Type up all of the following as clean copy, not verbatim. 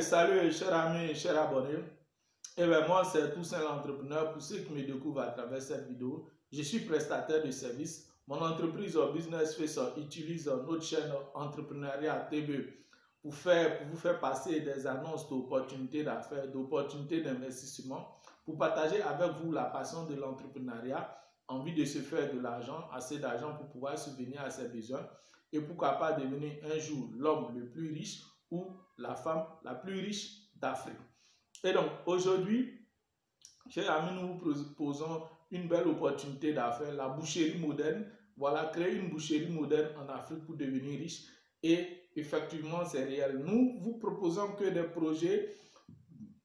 Salut chers amis, chers abonnés. Moi c'est Toussaint l'entrepreneur. Pour ceux qui me découvrent à travers cette vidéo, je suis prestataire de services. Mon entreprise Business Face utilise notre chaîne Entrepreneuriat TV pour vous faire passer des annonces d'opportunités d'affaires, d'opportunités d'investissement, pour partager avec vous la passion de l'entrepreneuriat, envie de se faire de l'argent, assez d'argent pour pouvoir subvenir à ses besoins et pourquoi pas devenir un jour l'homme le plus riche ou la femme la plus riche d'Afrique. Et donc aujourd'hui, chers amis, nous vous proposons une belle opportunité d'affaires, la boucherie moderne. Voilà, créer une boucherie moderne en Afrique pour devenir riche. Et effectivement, c'est réel. Nous vous proposons que des projets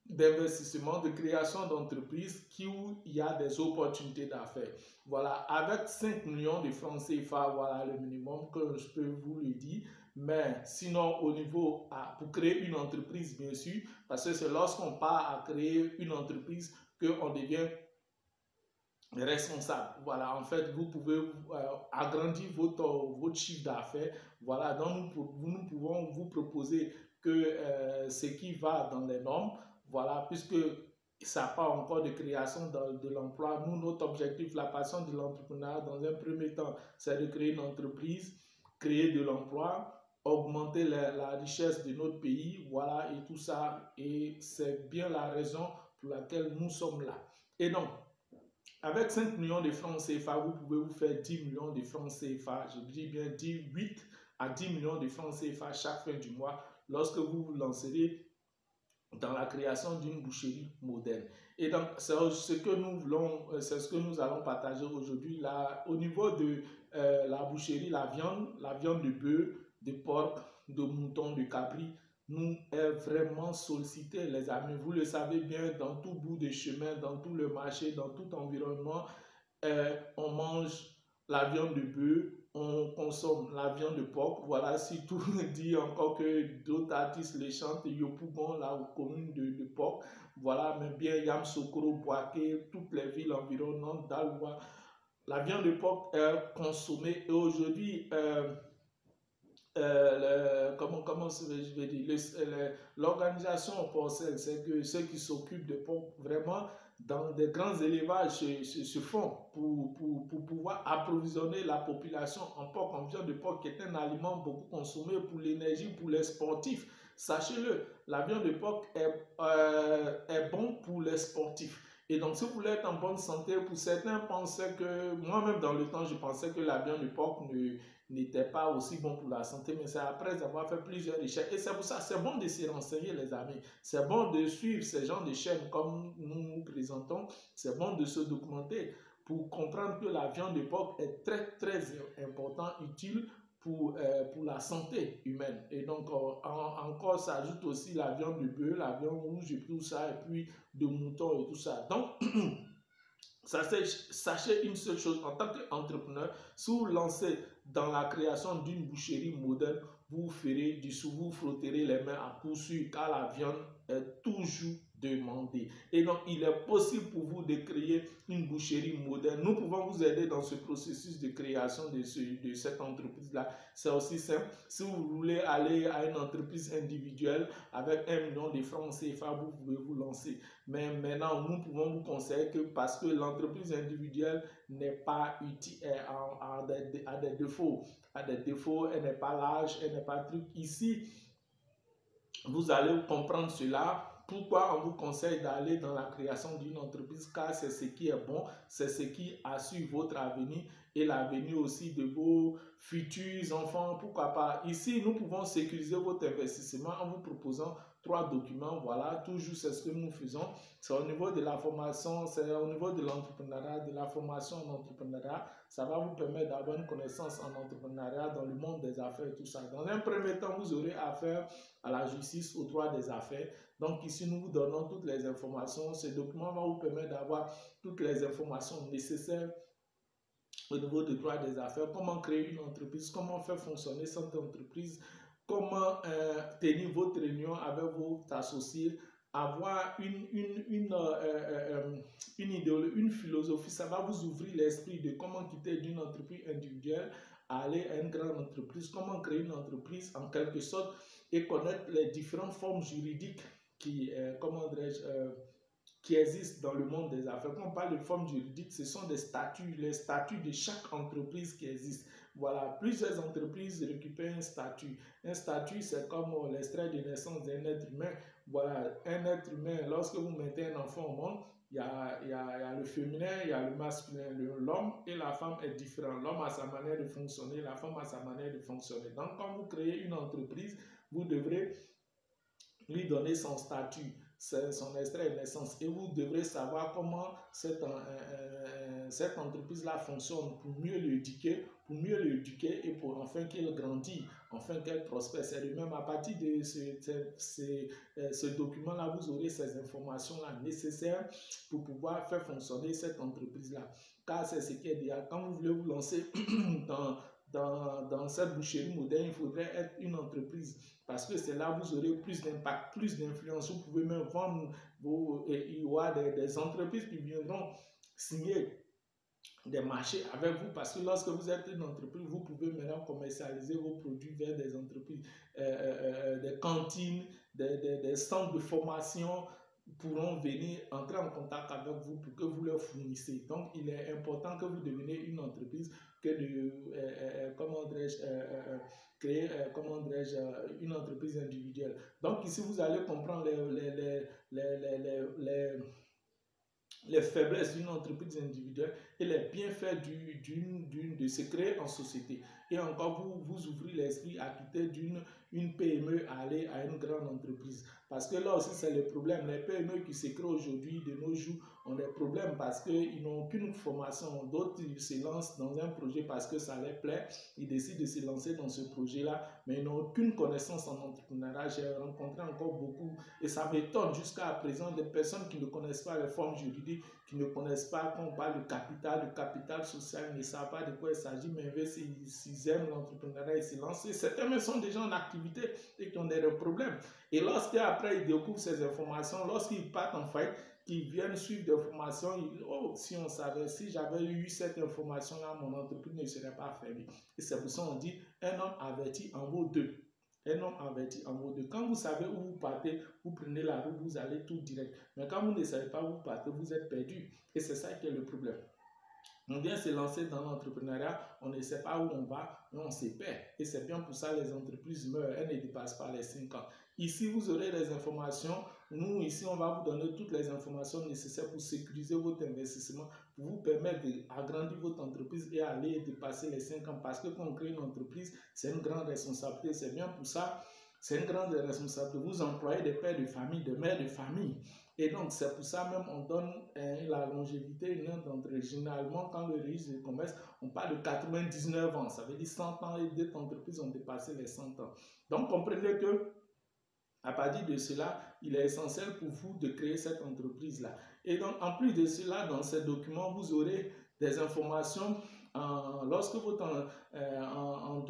d'investissement, de création d'entreprises où il y a des opportunités d'affaires. Voilà, avec 5 millions de francs CFA, voilà le minimum que je peux vous le dire. Mais sinon, au niveau, pour créer une entreprise, bien sûr, parce que c'est lorsqu'on part à créer une entreprise qu'on devient responsable. Voilà, en fait, vous pouvez agrandir votre chiffre d'affaires. Voilà, donc nous pouvons vous proposer que ce qui va dans les normes, voilà, puisque ça n'a pas encore de création de l'emploi. Nous, notre objectif, la passion de l'entrepreneuriat, dans un premier temps, c'est de créer une entreprise, créer de l'emploi, augmenter la richesse de notre pays, voilà, et tout ça. Et c'est bien la raison pour laquelle nous sommes là. Et donc, avec 5 millions de francs CFA, vous pouvez vous faire 10 millions de francs CFA. Je dis bien 8 à 10 millions de francs CFA chaque fin du mois lorsque vous vous lancerez dans la création d'une boucherie moderne. Et donc, c'est ce que nous voulons, c'est ce que nous allons partager aujourd'hui. Au niveau de la boucherie, la viande de bœuf, de porc, de mouton, de capri, nous est vraiment sollicité, les amis. Vous le savez bien, dans tout bout de chemin, dans tout le marché, dans tout environnement, on mange la viande de bœuf, on consomme la viande de porc. Voilà, si tout dit encore que d'autres artistes les chantent, Yopougon, la commune de porc. Voilà, mais bien Yamsoukro, Boaké, toutes les villes environnantes, Dalwa. La viande de porc est consommée et aujourd'hui, comment je vais dire, l'organisation porcelle, c'est que ceux qui s'occupent de porc vraiment dans des grands élevages se font pour pouvoir approvisionner la population en porc, en viande de porc, qui est un aliment beaucoup consommé pour l'énergie, pour les sportifs. Sachez-le, la viande de porc est bon pour les sportifs. Et donc, si vous voulez être en bonne santé, pour certains pensaient que, moi-même dans le temps, je pensais que la viande de porc n'était pas aussi bon pour la santé, mais c'est après avoir fait plusieurs recherches. Et c'est pour ça, c'est bon de se renseigner, les amis. C'est bon de suivre ces genres de chaînes comme nous présentons. C'est bon de se documenter pour comprendre que la viande de porc est très, très important, utile pour la santé humaine. Et donc, encore s'ajoute aussi la viande de bœuf, la viande rouge et tout ça, et puis de mouton et tout ça. Donc, sachez une seule chose, en tant qu'entrepreneur, si vous lancez dans la création d'une boucherie moderne, vous ferez du sous, vous frotterez les mains à coup sûr, car la viande est toujours demandée. Et donc, il est possible pour vous de créer une boucherie moderne. Nous pouvons vous aider dans ce processus de création de cette entreprise-là. C'est aussi simple. Si vous voulez aller à une entreprise individuelle avec 1 million de francs CFA, vous pouvez vous lancer. Mais maintenant, nous pouvons vous conseiller que parce que l'entreprise individuelle n'est pas utile, a des défauts. Elle n'est pas large, elle n'est pas truc. Ici, vous allez comprendre cela. Pourquoi on vous conseille d'aller dans la création d'une entreprise? Car c'est ce qui est bon, c'est ce qui assure votre avenir et l'avenir aussi de vos futurs enfants. Pourquoi pas? Ici, nous pouvons sécuriser votre investissement en vous proposant 3 documents. Voilà, toujours c'est ce que nous faisons. C'est au niveau de la formation, c'est au niveau de l'entrepreneuriat, de la formation en entrepreneuriat. Ça va vous permettre d'avoir une connaissance en entrepreneuriat dans le monde des affaires et tout ça. Dans un premier temps, vous aurez affaire à la justice, au droit des affaires. Donc ici, nous vous donnons toutes les informations. Ce document va vous permettre d'avoir toutes les informations nécessaires au niveau du droit des affaires, comment créer une entreprise, comment faire fonctionner cette entreprise, comment tenir votre réunion avec vos associés, avoir une idéologie, une philosophie. Ça va vous ouvrir l'esprit de comment quitter d'une entreprise individuelle à aller à une grande entreprise, comment créer une entreprise en quelque sorte et connaître les différentes formes juridiques comment dirais-je, qui existent dans le monde des affaires. Quand on parle de formes juridiques, ce sont des statuts, les statuts de chaque entreprise qui existe. Voilà, plusieurs entreprises récupèrent un statut. Un statut, c'est comme l'extrait de naissance d'un être humain. Voilà, un être humain, lorsque vous mettez un enfant au monde, il y a le féminin, il y a le masculin. L'homme et la femme est différent. L'homme a sa manière de fonctionner, la femme a sa manière de fonctionner. Donc, quand vous créez une entreprise, vous devrez lui donner son statut, son extrait de naissance, et vous devrez savoir comment cette entreprise-là fonctionne pour mieux l'éduquer, et pour enfin qu'elle grandisse, enfin qu'elle prospère. C'est le même à partir de ce document-là, vous aurez ces informations-là nécessaires pour pouvoir faire fonctionner cette entreprise-là. Car c'est ce qui est dit, quand vous voulez vous lancer dans cette boucherie moderne, il faudrait être une entreprise parce que c'est là où vous aurez plus d'impact, plus d'influence. Vous pouvez même vendre il y aura des entreprises qui viendront signer des marchés avec vous parce que lorsque vous êtes une entreprise, vous pouvez maintenant commercialiser vos produits vers des entreprises, des cantines, des centres de formation pourront venir entrer en contact avec vous pour que vous leur fournissez. Donc, il est important que vous deveniez une entreprise que de, comment dirais-je, créer, comment dirais-je, une entreprise individuelle. Donc, ici, vous allez comprendre les faiblesses d'une entreprise individuelle et les bienfaits de se créer en société. Et encore, vous ouvrez l'esprit à quitter une PME à aller à une grande entreprise. Parce que là aussi, c'est le problème. Les PME qui se créent aujourd'hui, de nos jours, ont des problèmes parce qu'ils n'ont aucune formation. D'autres, ils se lancent dans un projet parce que ça leur plaît. Ils décident de se lancer dans ce projet-là, mais ils n'ont aucune connaissance en entrepreneuriat. J'ai rencontré encore beaucoup, et ça m'étonne jusqu'à présent, des personnes qui ne connaissent pas les formes juridiques, qui ne connaissent pas, quand on parle de capital social, ils ne savent pas de quoi il s'agit, mais s'ils aiment l'entrepreneuriat, ils se lancent. Certains même sont déjà en activité et qui ont des problèmes. Et lorsqu'après ils découvrent ces informations, lorsqu'ils partent en faillite, qui viennent suivre des formations, ils disent, oh, si on savait, si j'avais eu cette information-là, mon entreprise ne serait pas fermée. Et c'est pour ça qu'on dit, un homme averti en vaut deux. Un homme averti en vaut deux. Quand vous savez où vous partez, vous prenez la route, vous allez tout direct. Mais quand vous ne savez pas où vous partez, vous êtes perdu. Et c'est ça qui est le problème. On vient se lancer dans l'entrepreneuriat, on ne sait pas où on va, mais on se perd. Et c'est bien pour ça que les entreprises meurent, elles ne dépassent pas les 5 ans. Ici, vous aurez les informations. Nous, ici, on va vous donner toutes les informations nécessaires pour sécuriser votre investissement, pour vous permettre d'agrandir votre entreprise et aller dépasser les 5 ans. Parce que quand on crée une entreprise, c'est une grande responsabilité. C'est bien pour ça, c'est une grande responsabilité. Vous employez des pères de famille, des mères de famille. Et donc, c'est pour ça même on donne la longévité une entreprise. Généralement, quand le registre de commerce, on parle de 99 ans. Ça veut dire 100 ans et d'autres entreprises ont dépassé les 100 ans. Donc, comprenez que à partir de cela, il est essentiel pour vous de créer cette entreprise-là. Et donc, en plus de cela, dans ces documents, vous aurez des informations lorsque vous êtes en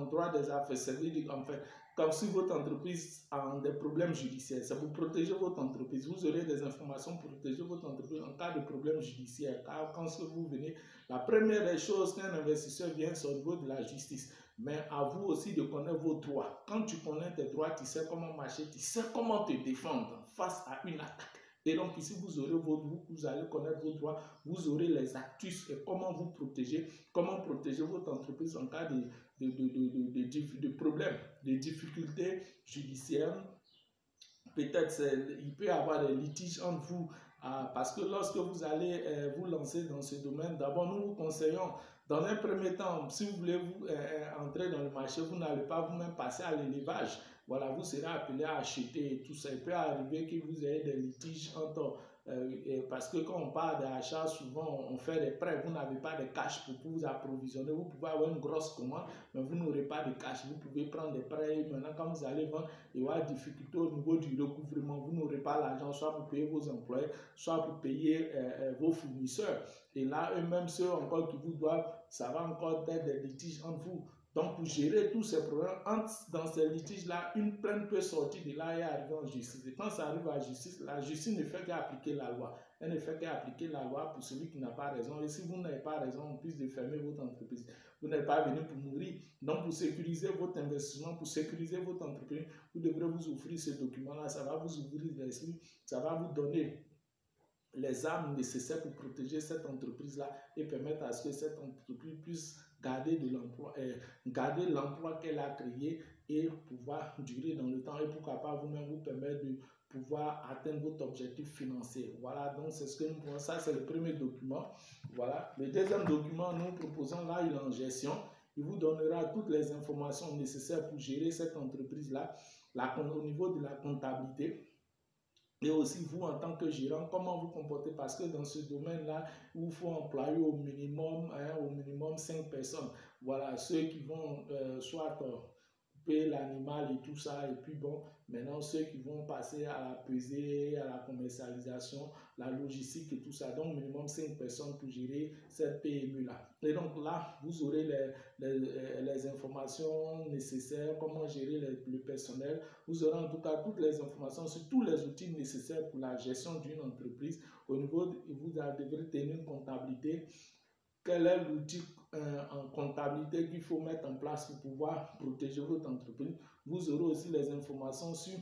droit des affaires. C'est-à-dire, en fait, comme si votre entreprise a des problèmes judiciaires, c'est pour protéger votre entreprise. Vous aurez des informations pour protéger votre entreprise en cas de problème judiciaire. Car quand vous venez, la première des choses qu'un investisseur vient, c'est au niveau de la justice. Mais à vous aussi de connaître vos droits. Quand tu connais tes droits, tu sais comment marcher, tu sais comment te défendre face à une attaque. Et donc ici, vous allez connaître vos droits, vous aurez les actus et comment vous protéger, comment protéger votre entreprise en cas de problèmes, de difficultés judiciaires. Peut-être il peut y avoir des litiges entre vous, parce que lorsque vous allez vous lancer dans ce domaine, d'abord nous vous conseillons, dans un premier temps, si vous voulez vous entrer dans le marché, vous n'allez pas vous-même passer à l'élevage. Voilà, vous serez appelé à acheter et tout ça. Il peut arriver que vous ayez des litiges entre parce que quand on parle d'achat, souvent on fait des prêts, vous n'avez pas de cash pour vous approvisionner. Vous pouvez avoir une grosse commande, mais vous n'aurez pas de cash. Vous pouvez prendre des prêts. Maintenant, quand vous allez vendre, il y aura des difficultés au niveau du recouvrement. Vous n'aurez pas l'argent, soit pour payer vos employés, soit pour payer vos fournisseurs. Et là, eux-mêmes, ceux encore qui vous doivent, ça va encore être des litiges entre vous. Donc, pour gérer tous ces problèmes, dans ces litiges-là, une plainte peut sortir de là et arriver en justice. Et quand ça arrive à la justice ne fait qu'appliquer la loi. Elle ne fait qu'appliquer la loi pour celui qui n'a pas raison. Et si vous n'avez pas raison, en plus de fermer votre entreprise, vous n'êtes pas venu pour mourir. Donc, pour sécuriser votre investissement, pour sécuriser votre entreprise, vous devrez vous offrir ce document-là. Ça va vous ouvrir l'esprit, ça va vous donner les armes nécessaires pour protéger cette entreprise-là et permettre à ce que cette entreprise puisse garder de l'emploi, garder l'emploi qu'elle a créé et pouvoir durer dans le temps et pourquoi pas vous-même vous permettre de pouvoir atteindre votre objectif financier. Voilà, donc c'est ce que nous prenons. Ça, c'est le premier document. Voilà. Le deuxième document, nous proposons là, il est en gestion. Il vous donnera toutes les informations nécessaires pour gérer cette entreprise-là au niveau de la comptabilité. Et aussi, vous, en tant que gérant, comment vous comportez? Parce que dans ce domaine-là, il faut employer au minimum 5 personnes. Voilà, ceux qui vont soit couper l'animal et tout ça. Et puis bon, maintenant, ceux qui vont passer à la pesée, à la commercialisation, la logistique et tout ça. Donc, minimum 5 personnes pour gérer cette PME-là. Et donc là, vous aurez les informations nécessaires, comment gérer le personnel. Vous aurez en tout cas toutes les informations sur tous les outils nécessaires pour la gestion d'une entreprise. Au niveau, vous devrez tenir une comptabilité. Quel est l'outil en comptabilité qu'il faut mettre en place pour pouvoir protéger votre entreprise? Vous aurez aussi les informations sur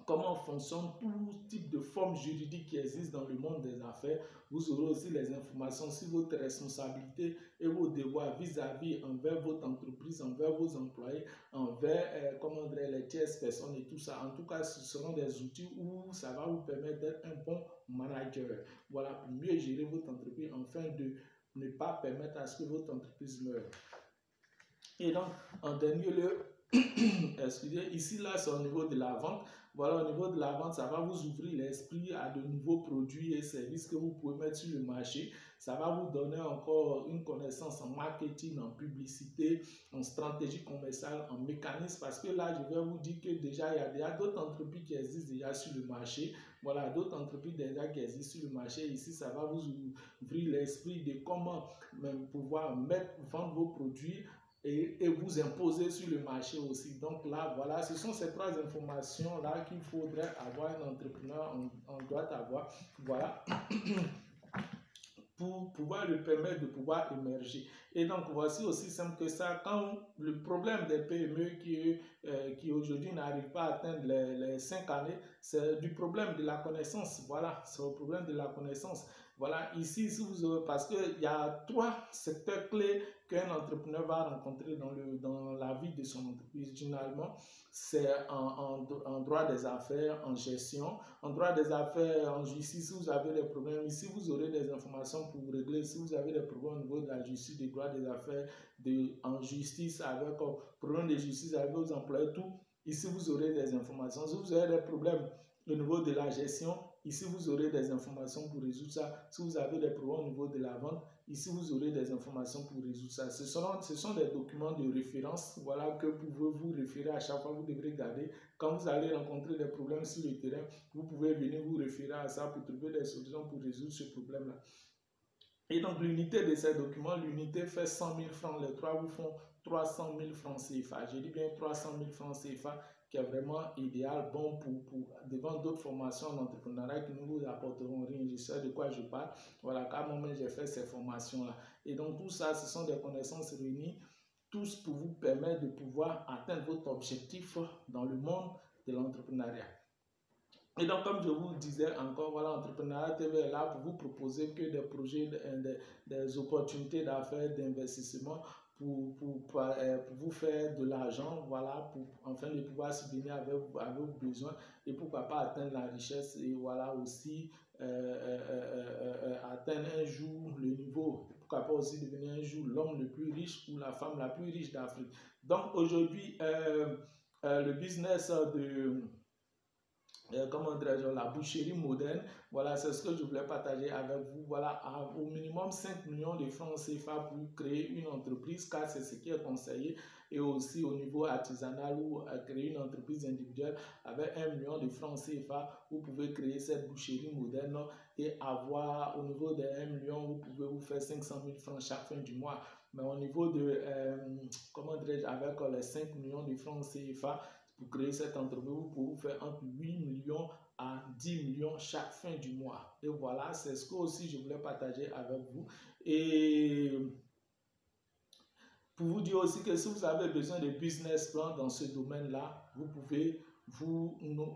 comment fonctionne tout type de forme juridique qui existe dans le monde des affaires. Vous aurez aussi les informations sur votre responsabilité et vos devoirs vis-à-vis envers votre entreprise, envers vos employés, envers les tierces personnes et tout ça. En tout cas, ce seront des outils où ça va vous permettre d'être un bon manager. Voilà, pour mieux gérer votre entreprise, afin de ne pas permettre à ce que votre entreprise meure. Et donc, en dernier lieu, excusez, ici, là, c'est au niveau de la vente. Voilà, au niveau de la vente, ça va vous ouvrir l'esprit à de nouveaux produits et services que vous pouvez mettre sur le marché. Ça va vous donner encore une connaissance en marketing, en publicité, en stratégie commerciale, en mécanisme. Parce que là, je vais vous dire que déjà, il y a déjà d'autres entreprises qui existent déjà sur le marché. Voilà, d'autres entreprises déjà qui existent sur le marché. Ici, ça va vous ouvrir l'esprit de comment pouvoir vendre vos produits et vous imposer sur le marché aussi. Donc là, voilà, ce sont ces trois informations-là qu'il faudrait avoir, un entrepreneur en doit avoir, voilà, pour pouvoir lui permettre de pouvoir émerger. Et donc, voici aussi simple que ça, quand le problème des PME qui aujourd'hui n'arrivent pas à atteindre les 5 années, c'est du problème de la connaissance. Voilà, c'est le problème de la connaissance. Voilà, ici, parce qu'il y a 3 secteurs clés qu'un entrepreneur va rencontrer dans la vie de son entreprise. Généralement, c'est en droit des affaires, en gestion. En droit des affaires, en justice, si vous avez des problèmes, ici, vous aurez des informations pour vous régler. Si vous avez des problèmes au niveau de la justice, des droits des affaires, en justice, avec problème de justice avec vos employés, tout, ici, vous aurez des informations. Si vous avez des problèmes au niveau de la gestion, ici, vous aurez des informations pour résoudre ça. Si vous avez des problèmes au niveau de la vente, ici, vous aurez des informations pour résoudre ça. Ce sont des documents de référence, voilà, que vous pouvez vous référer à chaque fois. Vous devrez garder. Quand vous allez rencontrer des problèmes sur le terrain, vous pouvez venir vous référer à ça pour trouver des solutions pour résoudre ce problème-là. Et donc, l'unité de ces documents, l'unité fait 100 000 francs. Les trois vous font 300 000 francs CFA. Je dis bien 300 000 francs CFA, qui est vraiment idéal, bon pour devant d'autres formations en entrepreneuriat qui ne vous apporteront rien. Je sais de quoi je parle. Voilà, car moi-même, j'ai fait ces formations-là. Et donc, tout ça, ce sont des connaissances réunies, tous pour vous permettre de pouvoir atteindre votre objectif dans le monde de l'entrepreneuriat. Et donc, comme je vous le disais encore, voilà, Entrepreneuriat TV est là pour vous proposer que des projets, des opportunités d'affaires, d'investissement pour vous faire de l'argent, voilà, afin de pouvoir subvenir avec vos besoins et pourquoi pas atteindre la richesse et voilà aussi atteindre un jour le niveau, pourquoi pas aussi devenir un jour l'homme le plus riche ou la femme la plus riche d'Afrique. Donc aujourd'hui, le business comment dirais-je, la boucherie moderne, voilà, c'est ce que je voulais partager avec vous. Voilà, au minimum 5 millions de francs CFA pour créer une entreprise, car c'est ce qui est conseillé. et aussi au niveau artisanal ou créer une entreprise individuelle avec 1 million de francs CFA, vous pouvez créer cette boucherie moderne et avoir au niveau de 1 million, vous pouvez vous faire 500 000 francs chaque fin du mois. Mais au niveau de, comment dirais-je, avec les 5 millions de francs CFA, pour créer cette entreprise, vous pouvez vous faire entre 8 millions à 10 millions chaque fin du mois. Et voilà, c'est ce que aussi je voulais partager avec vous. Et pour vous dire aussi que si vous avez besoin de business plan dans ce domaine-là, vous pouvez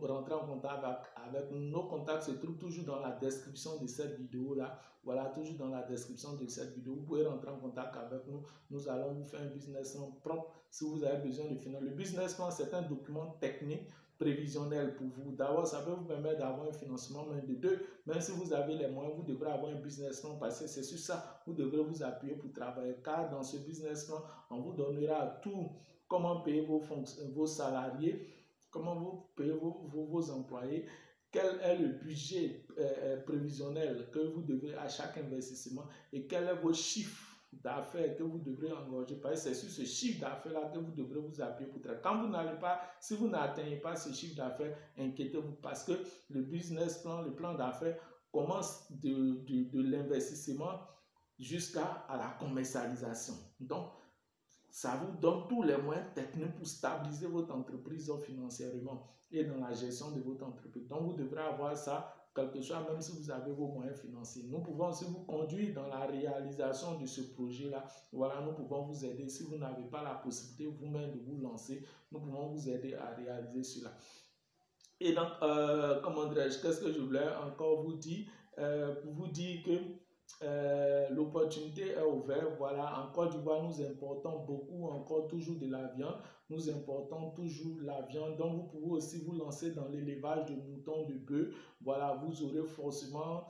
rentrer en contact avec nos contacts, se trouvent toujours dans la description de cette vidéo-là. Voilà, toujours dans la description de cette vidéo. Vous pouvez rentrer en contact avec nous. Nous allons vous faire un business plan propre si vous avez besoin de finances. Le business plan, c'est un document technique prévisionnel pour vous. D'abord, ça peut vous permettre d'avoir un financement, mais de deux, même si vous avez les moyens, vous devrez avoir un business plan parce que c'est sur ça que vous devrez vous appuyer pour travailler. Car dans ce business plan, on vous donnera tout, comment payer vos salariés, comment vous payez vos employés, quel est le budget prévisionnel que vous devez à chaque investissement et quel est vos chiffres d'affaires que vous devrez engorger. Parce que c'est sur ce chiffre d'affaires-là que vous devrez vous appuyer pour travailler. Quand vous n'allez pas, si vous n'atteignez pas ce chiffre d'affaires, inquiétez-vous parce que le business plan, le plan d'affaires commence de l'investissement jusqu'à la commercialisation. Donc, ça vous donne tous les moyens techniques pour stabiliser votre entreprise financièrement et dans la gestion de votre entreprise. Donc, vous devrez avoir ça, quelque chose, même si vous avez vos moyens financiers. Nous pouvons aussi vous conduire dans la réalisation de ce projet-là. Voilà, nous pouvons vous aider. Si vous n'avez pas la possibilité vous-même de vous lancer, nous pouvons vous aider à réaliser cela. Et donc, comment dirais-je, qu'est-ce que je voulais encore vous dire? Pour vous dire que l'opportunité est ouverte. Voilà, en Côte d'Ivoire, nous importons beaucoup, encore toujours de la viande. Nous importons toujours la viande. Donc, vous pouvez aussi vous lancer dans l'élevage de moutons, de bœufs. Voilà, vous aurez forcément,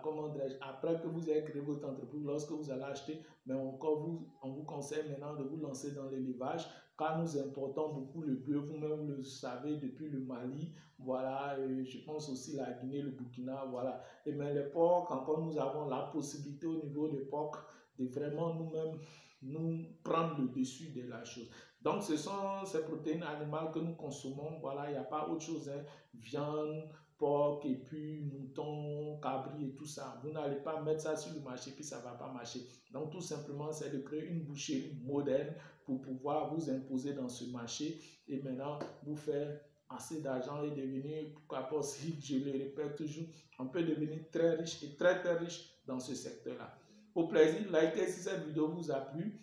comment dirais-je, après que vous ayez créé votre entreprise, lorsque vous allez acheter, mais encore on vous conseille maintenant de vous lancer dans l'élevage. Car nous importons beaucoup le bœuf, vous-même vous le savez, depuis le Mali, voilà, et je pense aussi la Guinée, le Burkina, voilà. Et mais les porcs, encore nous avons la possibilité au niveau des porcs de vraiment nous-mêmes nous prendre le dessus de la chose. Donc ce sont ces protéines animales que nous consommons, voilà, il n'y a pas autre chose, hein. Viande, porc et puis mouton, cabri et tout ça. Vous n'allez pas mettre ça sur le marché puis ça ne va pas marcher. Donc tout simplement, c'est de créer une boucherie moderne pour pouvoir vous imposer dans ce marché et maintenant vous faire assez d'argent et devenir, pourquoi pas aussi, je le répète toujours, on peut devenir très riche et très très riche dans ce secteur-là. Au plaisir, likez si cette vidéo vous a plu.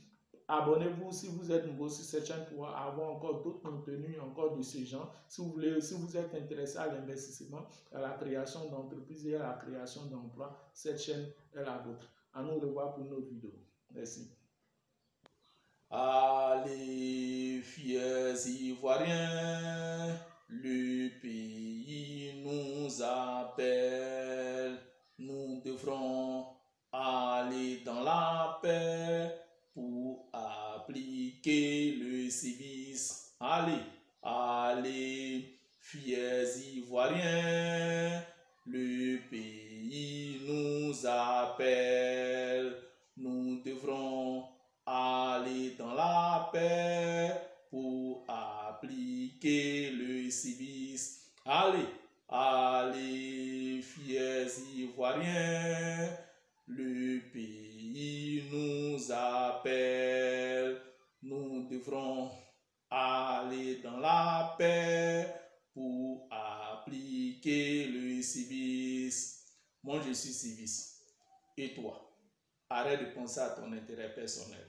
Abonnez-vous si vous êtes nouveau sur cette chaîne pour avoir encore d'autres contenus encore de ce genre. Si vous êtes intéressé à l'investissement, à la création d'entreprises et à la création d'emplois, cette chaîne est la vôtre. À nous revoir pour une autre vidéo. Merci. Allez, fiers Ivoiriens, le pays nous appelle. Nous devrons aller dans la paix pour appliquer le civisme. Allez, allez, fiers Ivoiriens, le pays nous appelle. Nous devrons aller dans la paix pour appliquer le civisme. Allez, allez, fiers Ivoiriens, le pays nous appelle. Nous devrons aller dans la paix pour appliquer le civisme. Moi, je suis civisme. Et toi? Arrête de penser à ton intérêt personnel.